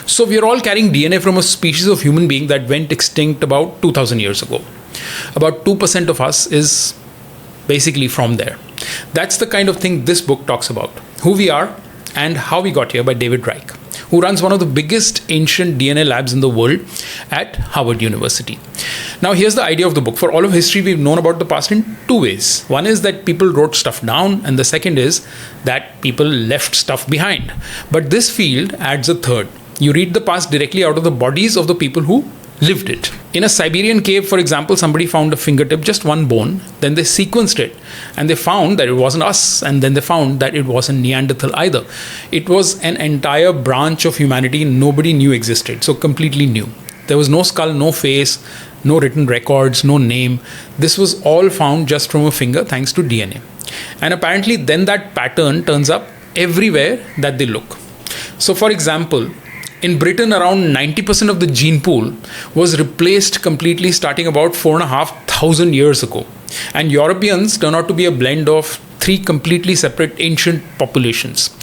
So we are all carrying DNA from a species of human being that went extinct about 2000 years ago. About 2% of us is basically from there. That's the kind of thing this book talks about. Who we are and how we got here, by David Reich, who runs one of the biggest ancient DNA labs in the world at Harvard University. Now, here's the idea of the book. For all of history, we've known about the past in two ways. One is that people wrote stuff down, and the second is that people left stuff behind. But this field adds a third. You read the past directly out of the bodies of the people who lived it. In a Siberian cave, for example, somebody found a fingertip, just one bone, then they sequenced it and they found that it wasn't us, and then they found that it wasn't Neanderthal either. It was an entire branch of humanity nobody knew existed, so completely new. There was no skull, no face, no written records, no name. This was all found just from a finger thanks to DNA. And apparently then that pattern turns up everywhere that they look. So for example, in Britain, around 90% of the gene pool was replaced completely starting about 4,500 years ago. And Europeans turn out to be a blend of three completely separate ancient populations.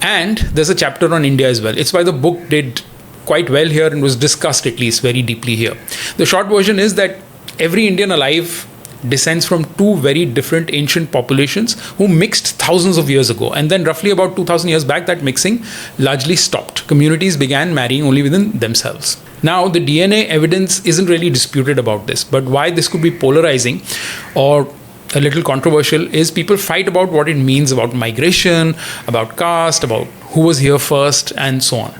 And there's a chapter on India as well. It's why the book did quite well here and was discussed at least very deeply here. The short version is that every Indian alive descends from two very different ancient populations who mixed thousands of years ago, and then roughly about 2000 years back that mixing largely stopped. Communities began marrying only within themselves. Now the DNA evidence isn't really disputed about this, but why this could be polarizing or a little controversial is people fight about what it means about migration, about caste, about who was here first, and so on.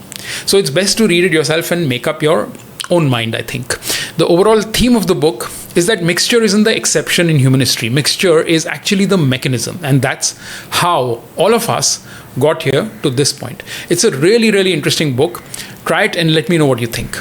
So it's best to read it yourself and make up your own mind, I think. The overall theme of the book is that mixture isn't the exception in human history. Mixture is actually the mechanism, and that's how all of us got here to this point. It's a really, really interesting book. Try it and let me know what you think.